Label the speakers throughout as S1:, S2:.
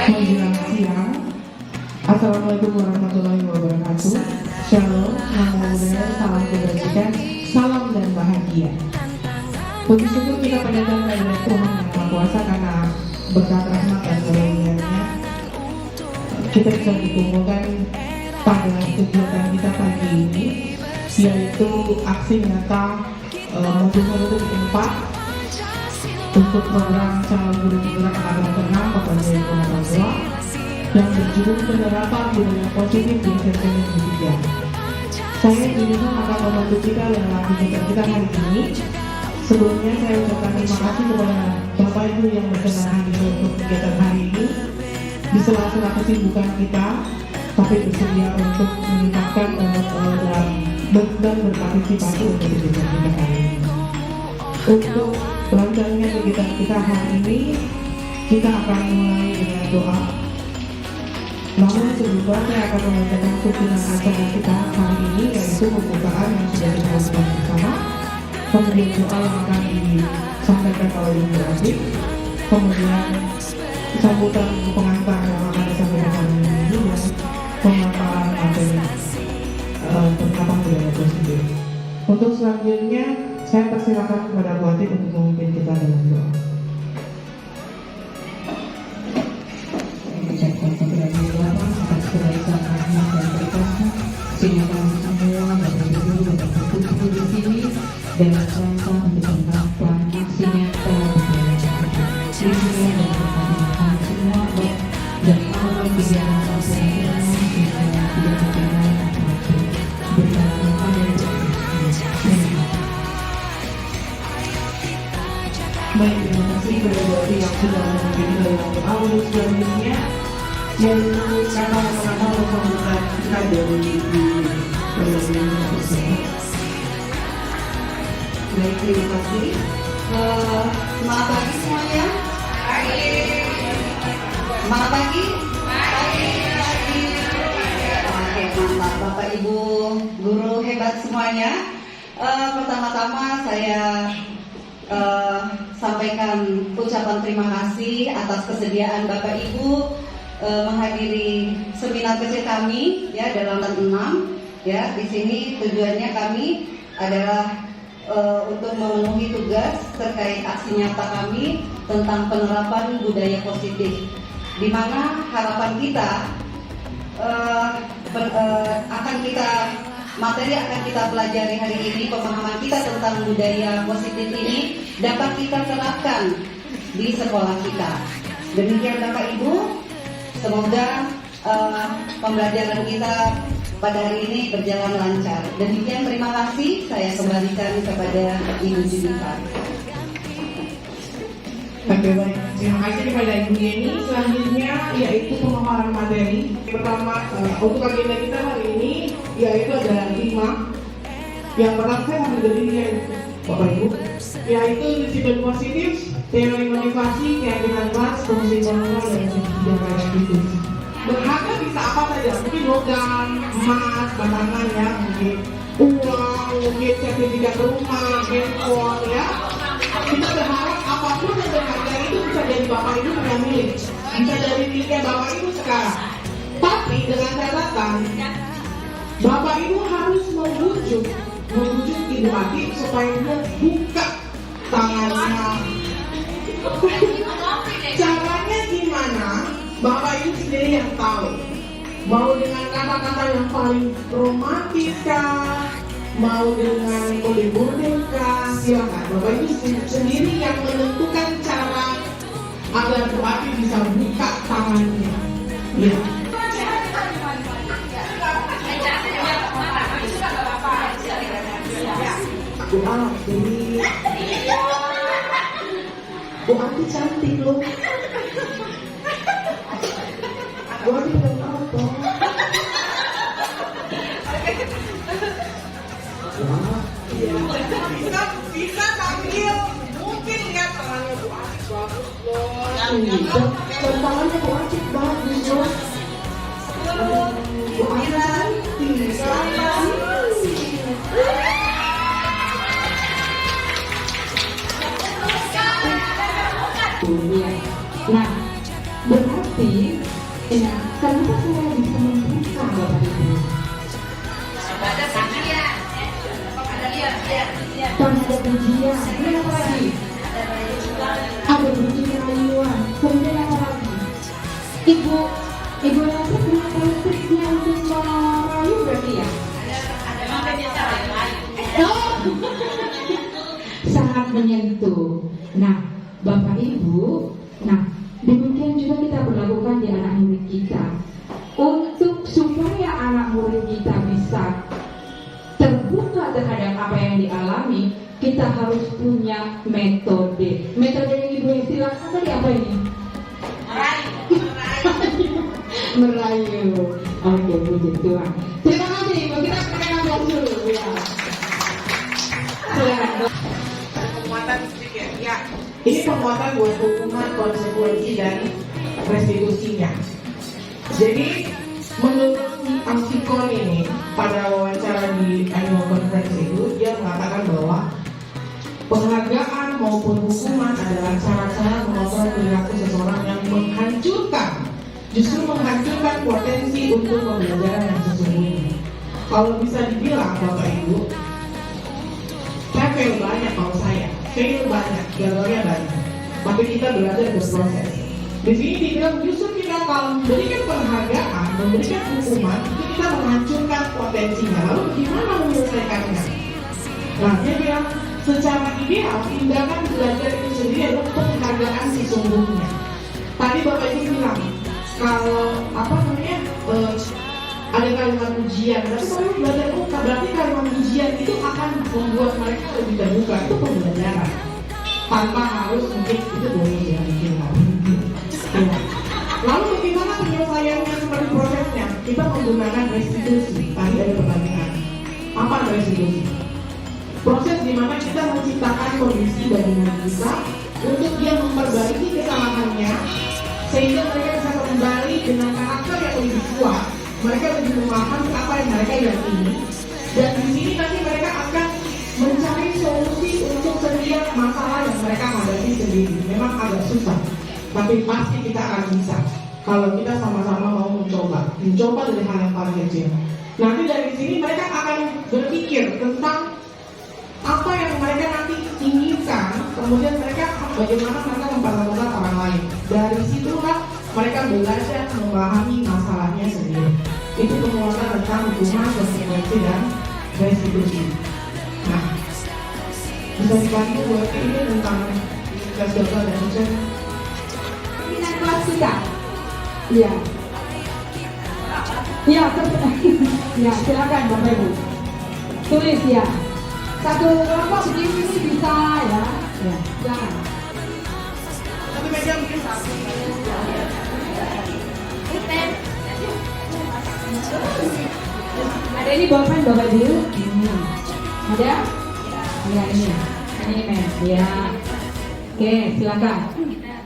S1: menjelang siang. Assalamualaikum warahmatullahi wabarakatuh. Shalom, namo buddhaya, salam kebajikan, salam dan bahagia. Puji syukur kita panjatkan kehadirat Tuhan Yang Maha Kuasa karena berkat rahmat dan karunia-Nya kita bisa dikumpulkan pada kegiatan kita pagi ini, yaitu aksi nyata Mobil untuk 4 untuk program calon guru penggerak angkatan ke-6 Bapak Jaya Papua yang berjudul penerapan budaya positif di SMP Negeri 3. Saya diminta akan membantu kita dalam kegiatan kita hari ini. Sebelumnya saya ucapkan terima kasih kepada Bapak Ibu yang berkenan di untuk kegiatan hari ini. Di sela-sela kesibukan kita, tapi bersedia untuk meningkatkan dan berpartisipasi untuk kegiatan kita hari ini. Untuk lancarnya kegiatan kita hari ini, kita akan mulai dengan doa. Namun sebelumnya saya akan membacakan susunan acara kita hari ini, yaitu pembukaan yang sudah kita lakukan bersama, kemudian doa yang akan disampaikan oleh Ibu Aziz, kemudian sambutan pengantar yang akan disampaikan hari ini, dan pemaparan materi penerapan budaya positif. Untuk selanjutnya, saya persilakan kepada Bu Aziz untuk memimpin kita dalam doa.
S2: Ucapkan keberanian atas kebaikan rahmat dan berkah sehingga kami semua dapat berdiri dan berkumpul di sini dalam rangka untuk menerapkan aksi nyata budaya positif ini dan berkah semua dan Allah biarlah pelajaran sehingga tidak terkenal apapun berkata pada
S1: Baik, terima kasih kepada Bapak yang sudah memimpin dalam doa. Untuk selanjutnya, yaitu kata-kata sambutan kita dari Presiden tersebut. Baik, terima kasih.
S3: Selamat pagi semuanya. Selamat pagi. Oke, mantap Bapak Ibu guru hebat semuanya. Pertama-tama saya sampaikan ucapan terima kasih atas kesediaan Bapak Ibu menghadiri seminar kecil kami ya dalam tahun 6 ya. Di sini tujuannya kami adalah untuk memenuhi tugas terkait aksi nyata kami tentang penerapan budaya positif, di mana harapan kita materi akan kita pelajari hari ini, pemahaman kita tentang budaya positif ini dapat kita terapkan di sekolah kita. Demikian Bapak Ibu, semoga pembelajaran kita pada hari ini berjalan lancar. Demikian, terima kasih. Saya kembalikan kepada Ibu Judika.
S1: Oke, baik. Terima kasih kepada Ibu Yeni. Selanjutnya yaitu pemaparan materi. Pertama, untuk agenda kita hari ini yaitu ada 5. Yang pertama saya ambil dari Bapak Ibu, yaitu disiplin positif, teori motivasi, keyakinan kelas, fungsi kontrol, dan kebijakan aktivis. Berharga bisa apa saja, mungkin logam, emas, batangan ya, mungkin uang, mungkin sertifikat rumah, handphone ya. Kita berharap apapun yang berharga itu bisa dari Bapak Ibu yang milik, bisa dari miliknya Bapak Ibu sekarang. Tapi dengan catatan, Bapak Ibu harus membujuk Ibu Aziz supaya dia buka tangannya. Caranya gimana? Bapak Ibu sendiri yang tahu. Mau dengan kata-kata yang paling romantis kah? Mau dengan kode-kode kah? Silakan. Bapak Ibu sendiri yang menentukan cara agar Bu Aziz bisa buka tangannya. Ya. Doa, jadi Bu Aziz cantik loh. Bu Aziz udah tahu toh.
S4: Bisa sambil mungkin lihat tangannya Bu Aziz bagus loh.
S1: Tangannya Bu Aziz bagus loh. Bu Aziz
S2: Nah, benar Tapi, kenapa saya bisa membuka Bapak Ibu?
S4: Ada kajian.
S2: Ada pujian, kemudian apa lagi? Ada pujian rayuan, kemudian apa lagi? Ibu Elsa punya tekniknya untuk merayu berarti ya? Oh, sangat menyentuh. Nah, Bapak Ibu, demikian juga kita berlakukan di anak murid kita. Untuk supaya anak murid kita bisa terbuka terhadap apa yang dialami, kita harus punya metode. Metode yang Ibu istilahkan tadi apa ini? Merayu. Oke, puji Tuhan. Terima kasih Ibu. Kita berikan aplaus dulu ya.
S4: Penguatan sedikit. Ya.
S1: Ini penguatan buat hukuman, konsekuensi, dan restitusinya. Jadi menurut Amsikon ini pada wawancara di annual conference itu, dia mengatakan bahwa penghargaan maupun hukuman adalah cara-cara mengontrol perilaku seseorang yang justru menghancurkan potensi untuk pembelajaran yang sesungguhnya. Kalau bisa dibilang Bapak Ibu, saya fail banyak kalau fail banyak, gagalnya banyak. Tapi kita belajar berproses. Di sini dibilang justru kita kalau memberikan penghargaan, memberikan hukuman, itu kita menghancurkan potensinya. Lalu gimana menyelesaikannya? Nah, dia bilang secara ideal tindakan belajar itu sendiri adalah penghargaan sesungguhnya. Tadi Bapak Ibu bilang kalau ada kalimat ujian, tapi kalau belajar buka berarti kalimat ujian itu akan membuat mereka lebih terbuka. Itu pembelajaran tanpa harus mungkin itu boleh ya mungkin ya. Lalu bagaimana penyelesaiannya seperti prosesnya? Kita menggunakan restitusi. Tadi ada pertanyaan, apa restitusi? Proses di mana kita menciptakan kondisi bagi kita untuk dia memperbaiki kesalahannya sehingga mereka bisa kembali dengan karakter yang lebih kuat. Mereka lebih memahami apa yang mereka yakini, dan di sini nanti mereka akan mencari solusi untuk setiap masalah yang mereka hadapi sendiri. Memang agak susah, tapi pasti kita akan bisa kalau kita sama-sama mau mencoba dari hal yang paling kecil. Nanti dari sini mereka akan berpikir tentang apa yang mereka nanti inginkan, kemudian mereka bagaimana mereka memperlakukan orang lain. Dari situlah mereka belajar memahami masalahnya sendiri. Itu penguatan tentang hukuman, konsekuensi, dan restitusi. Nah, bisa dibantu buat ini tentang kelas dasar dan ujian.
S2: Ini kelas kita. Iya. Iya, ya, silakan Bapak Ibu. Tulis ya. Satu kelompok begini bisa ya. Ya, jangan.
S4: Satu meja mungkin satu.
S2: Ada ini bolpen Bapak Ibu? Ada? Ya ini men. Ya. Oke, silakan.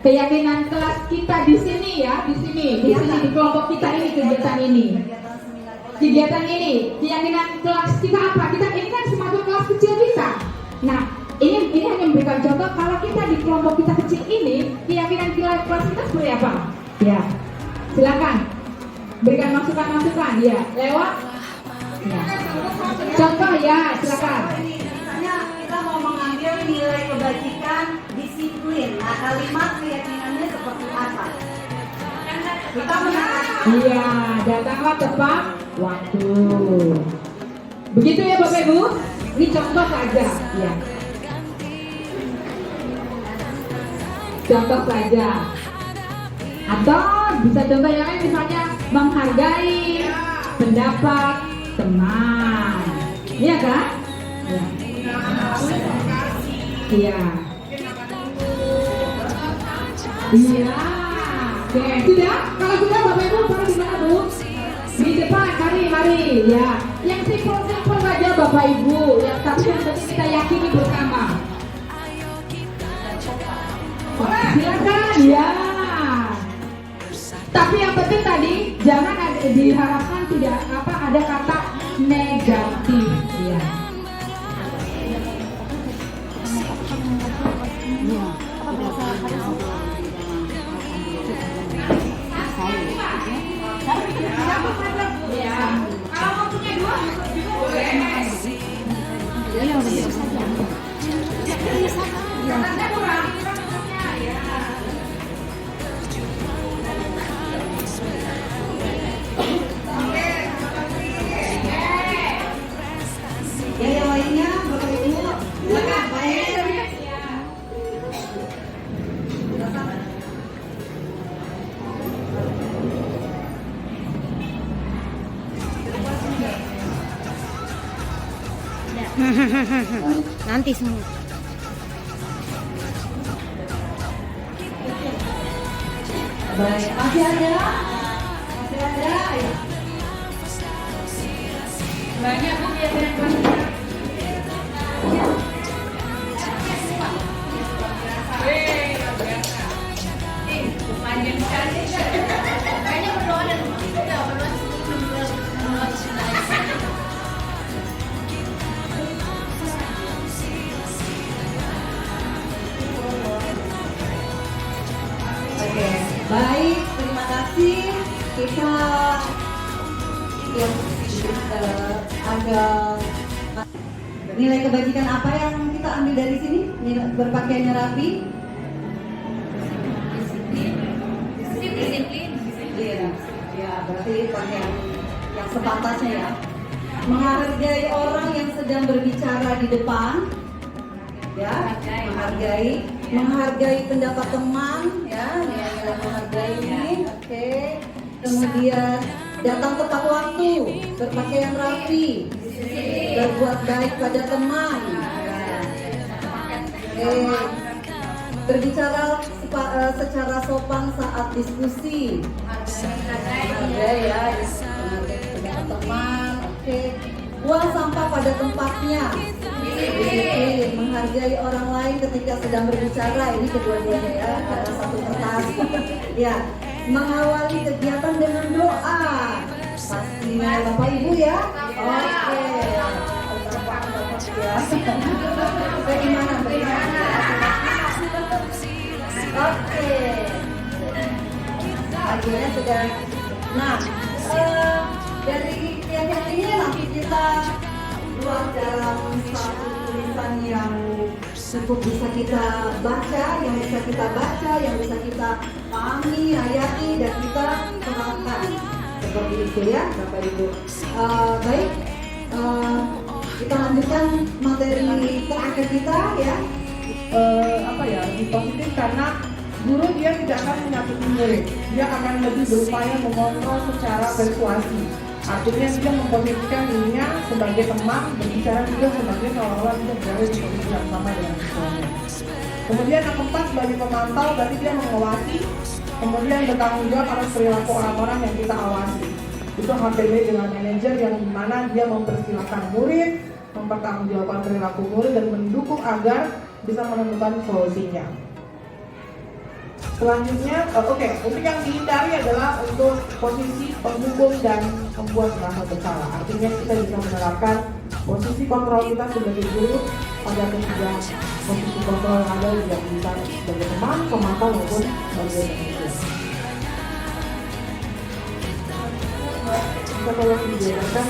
S2: Keyakinan kelas kita di sini ya, di kelompok kita ini kegiatan ini, keyakinan kelas kita apa? Ini kan semacam kelas kecil kita. Nah, ini hanya memberikan contoh kalau kita di kelompok kita kecil ini, keyakinan kelas kita seperti apa? Ya, silakan berikan masukan ya, lewat. Ya. Contoh ya, silakan.
S3: Misalnya kita mau mengambil nilai kebajikan, disiplin. Nah, kalimat keyakinannya seperti apa? Kita
S2: Iya, datanglah tepat waktu. Begitu ya Bapak Ibu. Ini contoh saja, ya. Contoh saja. Atau bisa contoh yang lain, misalnya menghargai pendapat teman. Iya kan? Ya. Iya. Iya. Oke, sudah? Kalau sudah Bapak Ibu taruh di mana Bu? Di depan, mari ya. Yang simpel saja Bapak Ibu, yang tapi yang penting kita yakini bersama. Silakan ya. Tapi yang penting tadi jangan diharapkan tidak ada kata negatif ya.
S5: Nanti semua.
S3: Baik, masih ada? Masih ada? Ayo.
S2: Banyak Bu biasanya. Panjang sekali. Kayaknya berdoa dan berdoa
S3: Oke, baik, terima kasih. Kita yang agak nilai kebajikan apa yang kita ambil dari sini? Berpakaiannya rapi. Iya, ya berarti pakaian yang sepantasnya ya. Menghargai orang yang sedang berbicara di depan, ya, menghargai pendapat teman, ya, nilai menghargai ini, oke. Kemudian datang tepat waktu, berpakaian rapi, berbuat baik pada teman, berbicara secara sopan saat diskusi, menghargai ya, menghargai teman, oke. Buang sampah pada tempatnya, disiplin, menghargai orang lain ketika sedang berbicara, ini kedua-duanya ya, ada satu kertas, ya. Mengawali kegiatan dengan doa, pastinya Bapak Ibu ya, oke. Bagaimana? Oke. Akhirnya sudah. Nah, dari yang ini nanti kita buat dalam satu tulisan yang cukup bisa kita baca, yang bisa kita pahami, hayati, dan kita terapkan. Seperti itu ya, Bapak Ibu. Baik, kita lanjutkan materi terakhir kita ya.
S1: Lebih positif karena guru dia tidak akan menyakiti murid, dia akan lebih berupaya mengontrol secara persuasi. Artinya dia memposisikan dirinya sebagai teman, berbicara juga sebagai seolah-olah dia berada di posisi yang sama dengan siswanya. Kemudian yang keempat, sebagai pemantau berarti dia mengawasi, kemudian bertanggung jawab atas perilaku orang-orang yang kita awasi. Itu HPB dengan manajer yang dimana dia mempersilahkan murid, mempertanggungjawabkan perilaku murid dan mendukung agar bisa menemukan solusinya. Selanjutnya, untuk yang dihindari adalah untuk posisi penghukum dan membuat merasa bersalah. Artinya kita bisa menerapkan posisi kontrol kita sebagai guru pada ketiga posisi kontrol yang ada yang bisa sebagai teman, pemantau maupun sebagai manajer. Kita tolong dijelaskan.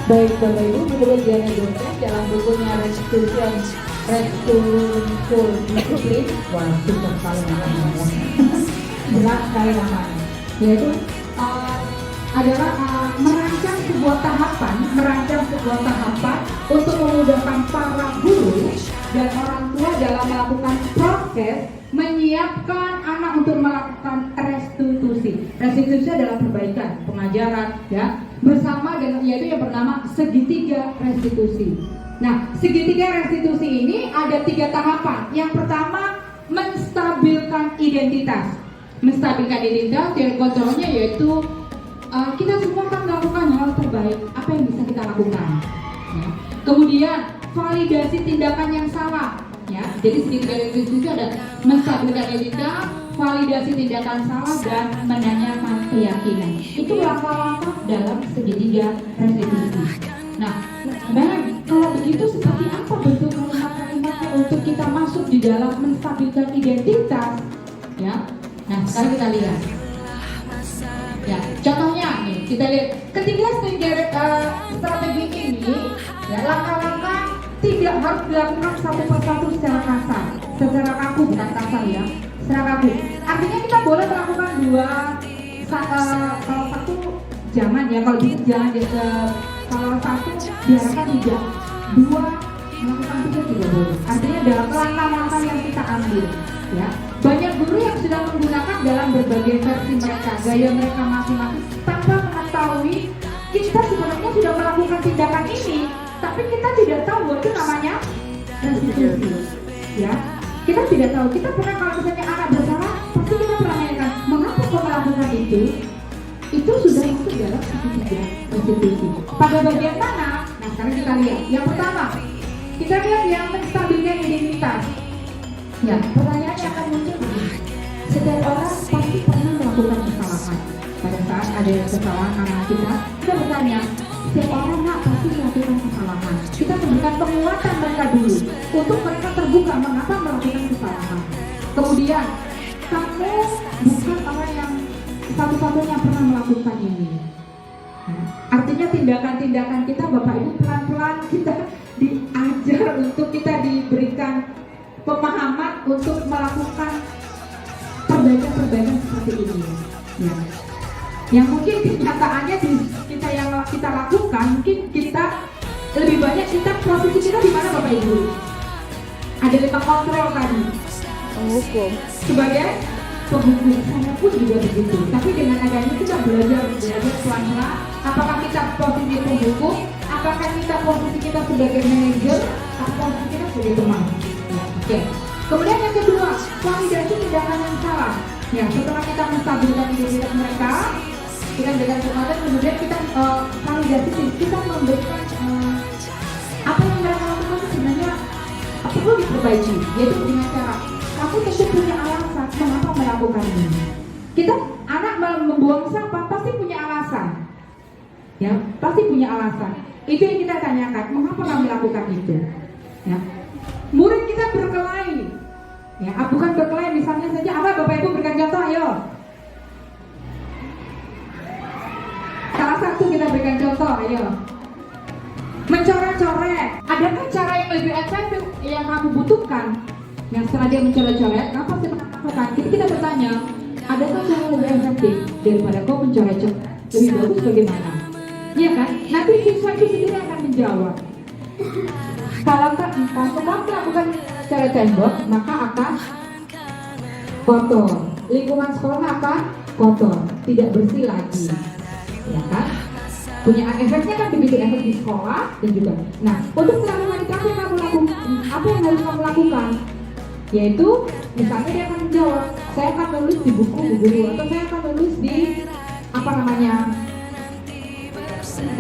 S2: Baik Bapak Ibu, menurut Diana Jones dalam bukunya Restitution Discipline, wah susah sekali namanya, berat sekali namanya, yaitu adalah merancang sebuah tahapan untuk memudahkan para guru dan orang tua dalam melakukan proses menyiapkan anak untuk melakukan restitusi. Restitusi adalah perbaikan pengajaran, ya, bersama dengan yaitu yang bernama segitiga restitusi. Nah, segitiga restitusi ini ada 3 tahapan. Yang pertama, menstabilkan identitas. Menstabilkan identitas yang kontrolnya yaitu kita semua akan melakukan hal terbaik apa yang bisa kita lakukan. Ya. Kemudian validasi tindakan yang salah. Ya, jadi segitiga restitusi ada menstabilkan identitas, validasi tindakan salah, dan menanyakan keyakinan. Itu langkah-langkah dalam segitiga restitusi. Nah, kalau begitu seperti apa bentuk kalimat-kalimatnya untuk kita masuk di dalam menstabilkan identitas? Ya, nah sekarang kita lihat. Ya, contohnya nih, kita lihat ketiga strategi ini, ya, langkah-langkah tidak harus dilakukan satu persatu secara kasar, secara kaku, bukan kasar ya, secara kaku. Artinya kita boleh melakukan kalau satu jangan ya, kalau bisa jangan kalau satu diharapkan tidak, 2 melakukan 3 juga boleh. Artinya dalam langkah-langkah yang kita ambil, ya. Banyak guru yang sudah menggunakan dalam berbagai versi mereka, gaya mereka masing-masing tanpa mengetahui tapi kita tidak tahu itu namanya restitusi. Ya, kita tidak tahu. Kita pernah kalau misalnya anak bersalah, pasti kita pernah menanyakan, mengapa kau melakukan itu? Itu sudah masuk dalam segitiga restitusi. Pada bagian mana? Nah, sekarang kita lihat. Yang pertama, kita lihat yang menstabilkan identitas. Ya, pertanyaannya akan muncul begini. Setiap orang pasti pernah melakukan kesalahan. Pada saat ada kesalahan anak kita bertanya, setiap orang pasti melakukan kesalahan. Kita memberikan penguatan mereka dulu untuk mereka terbuka mengapa melakukan kesalahan. Kemudian, kamu bukan orang yang satu-satunya pernah melakukan ini. Artinya tindakan-tindakan kita Bapak Ibu pelan-pelan kita diajar untuk kita diberikan pemahaman untuk melakukan perbaikan-perbaikan seperti ini. Ya. Yang mungkin kenyataannya kita yang kita lakukan, mungkin kita lebih banyak kita posisi kita di mana Bapak Ibu? Ada 5 kontrol tadi.
S4: Penghukum.
S2: Sebagai penghukum, saya pun juga begitu. Tapi dengan adanya kita belajar pelan-pelan. Apakah kita posisi penghukum? Apakah kita posisi kita sebagai manajer? Atau posisi kita sebagai teman? Ya, oke. Kemudian yang kedua, validasi tindakan yang salah. Ya, setelah kita menstabilkan identitas mereka, kita dengan kemarin, kemudian kita validasi, kita memberikan apa yang mereka lakukan sebenarnya perlu diperbaiki, yaitu dengan cara kamu tentu punya alasan mengapa melakukan ini. Kita anak membuang sampah pasti punya alasan, ya pasti punya alasan. Itu yang kita tanyakan, mengapa kamu melakukan itu? Ya. Murid kita berkelahi, ya bukan berkelahi misalnya saja apa Bapak Ibu berikan contoh, ayo. Salah satu kita berikan contoh, ayo. Mencoret-coret, adakah cara yang lebih efektif yang kamu butuhkan? Yang setelah dia mencoret-coret, apa sih melakukan? Kita bertanya, adakah cara lebih efektif daripada kau mencoret-coret? Lebih bagus bagaimana? Iya kan? Nanti siswa itu sendiri akan menjawab. Kalau kamu melakukan coret tembok, maka akan kotor. Lingkungan sekolah akan kotor, tidak bersih lagi. Ya kan? Punya efeknya kan begitu, efek di sekolah dan juga. Nah, untuk melakukan itu apa yang kamu lakukan? Apa yang harus kamu lakukan? Yaitu, misalnya dia akan menjawab, saya akan nulis di buku guru atau saya akan nulis di apa namanya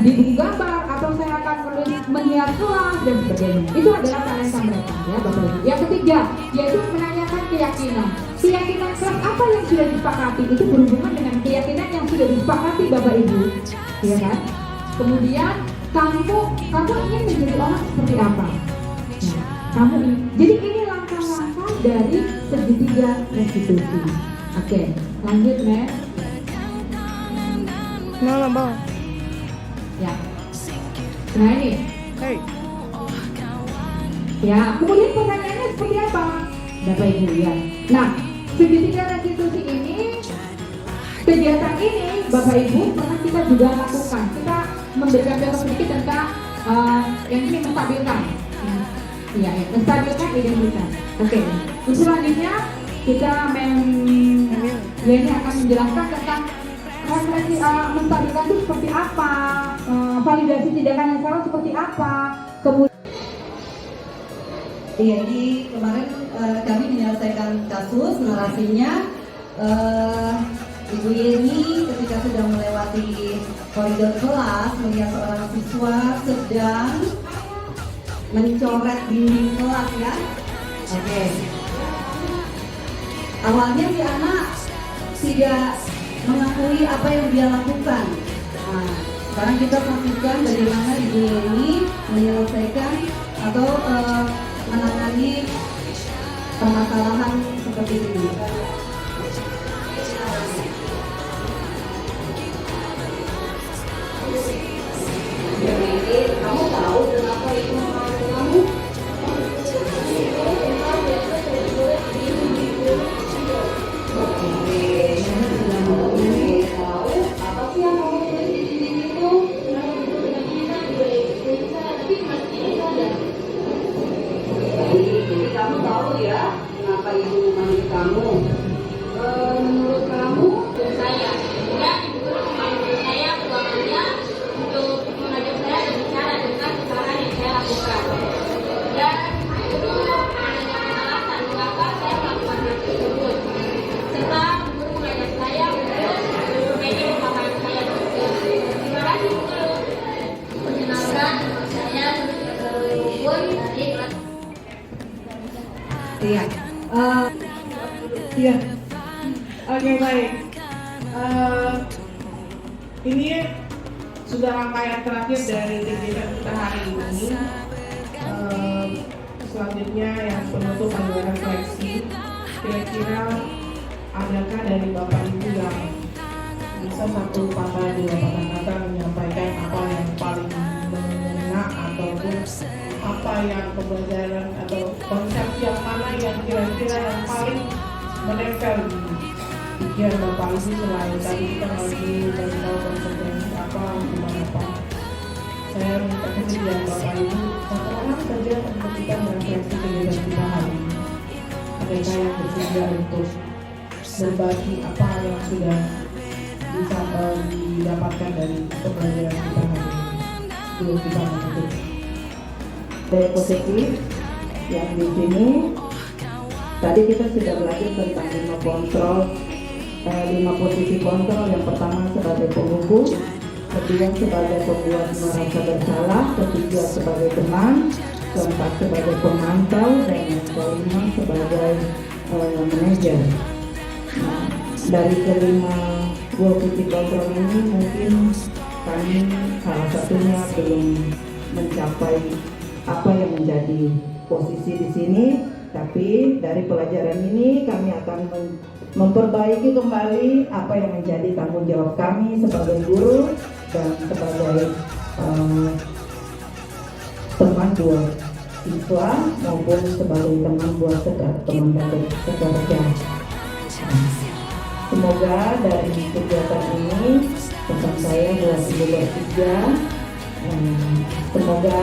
S2: di buku gambar atau saya akan menulis menyiar kelas dan sebagainya. Itu adalah talenta mereka, ya Bapak Ibu. Yang ketiga, yaitu menanyakan keyakinan. Keyakinan kelas apa yang sudah disepakati itu berhubungan dengan keyakinan yang sudah disepakati Bapak Ibu, ya kan? Kemudian kamu ingin menjadi orang seperti apa? Nah, kamu ingin. Jadi ini langkah-langkah dari segitiga restitusi. Oke, lanjut Mas.
S4: Mana bang?
S2: Ya. Nah ini.
S4: Hey.
S2: Ya, kemudian pertanyaannya seperti apa? Bapak Ibu ya. Nah, segitiga restitusi ini, kegiatan ini Bapak Ibu pernah kita juga lakukan. Kita memberikan contoh sedikit tentang yang ini menstabilkan. Iya, ya, menstabilkan identitas. Oke. Untuk selanjutnya kita ya ini akan menjelaskan tentang refleksi menstabilkan itu seperti apa, validasi tindakan yang salah seperti apa, kemudian.
S3: Iya, di kemarin kami menyelesaikan kasus narasinya Ibu Yeni ketika sedang melewati koridor kelas melihat seorang siswa sedang mencoret dinding kelas ya. Oke. Awalnya si anak tidak mengakui apa yang dia lakukan. Nah, sekarang kita saksikan bagaimana Ibu Yeni menyelesaikan atau menangani permasalahan seperti ini. Jadi, kamu tahu kenapa itu kamu? Jadi kamu tahu ya kenapa ibu memanggil kamu? Menurut kamu?
S5: Saya, ya ibu guru memanggil saya ruangannya untuk mengajak saya berbicara tentang kesalahan yang saya
S3: Iya.
S1: Iya. Oke, baik. Ini sudah rangkaian terakhir dari kegiatan kita hari ini. Selanjutnya yang penutup adalah refleksi. Kira-kira adakah dari Bapak Ibu yang bisa satu patah dua patah kata menyampaikan apa yang paling mengena ataupun apa yang pembelajaran atau konsep yang mana yang kira-kira yang paling menempel di pikiran Bapak Ibu selain tadi kita lagi beritahu konsekuensi apa gimana apa. Saya minta kesediaan Bapak Ibu satu orang saja untuk kita merefleksi kegiatan kita hari ini. Adakah yang bersedia untuk berbagi apa yang sudah bisa didapatkan dari pembelajaran kita hari ini sebelum kita menutup.
S2: Dari positif yang di sini tadi kita sudah belajar tentang 5 posisi kontrol. Yang pertama sebagai penghukum, kedua sebagai pembuat merasa bersalah, ketiga sebagai teman, keempat sebagai pemantau, dan yang kelima sebagai manajer. Nah, dari kelima posisi kontrol ini mungkin kami salah satunya belum mencapai apa yang menjadi posisi di sini, tapi dari pelajaran ini kami akan memperbaiki kembali apa yang menjadi tanggung jawab kami sebagai guru dan sebagai teman buat siswa maupun sebagai teman buat teman pekerja. Semoga dari kegiatan ini pesan saya buat ibu bertiga, semoga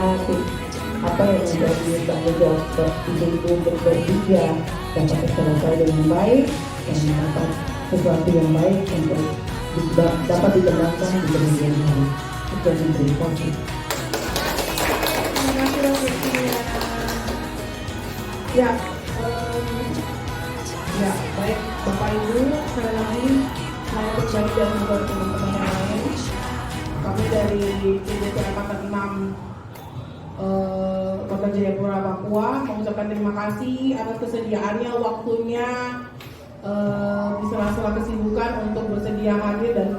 S2: apa yang menjadi tanggung jawab ibu bertiga dapat terselesai dengan baik dan dapat sesuatu yang baik untuk dapat dikembangkan di kemudian hari. Sekian terima kasih.
S1: Terima kasih Dr. Ya, ya baik Bapak Ibu, sekali lagi saya berbagi dan juga teman-teman yang lain. Kami dari CDT Angkatan 6 Kota Jayapura, Papua mengucapkan terima kasih atas kesediaannya, waktunya di sela-sela kesibukan untuk bersedia hadir dan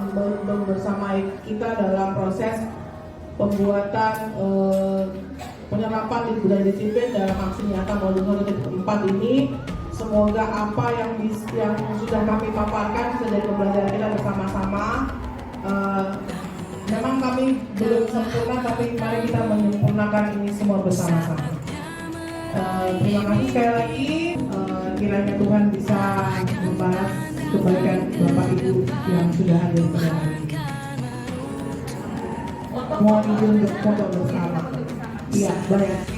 S1: bersama kita dalam proses pembuatan penyerapan di budaya disiplin dalam aksi nyata modul 4 ini. Semoga apa yang sudah kami paparkan bisa jadi pembelajaran kita bersama-sama. Memang kami belum sempurna, tapi mari kita menyempurnakan ini semua bersama-sama. Terima kasih sekali lagi. Kiranya Tuhan bisa membalas kebaikan Bapak Ibu yang sudah hadir pada hari ini. Mohon izin untuk foto bersama. Iya, baik.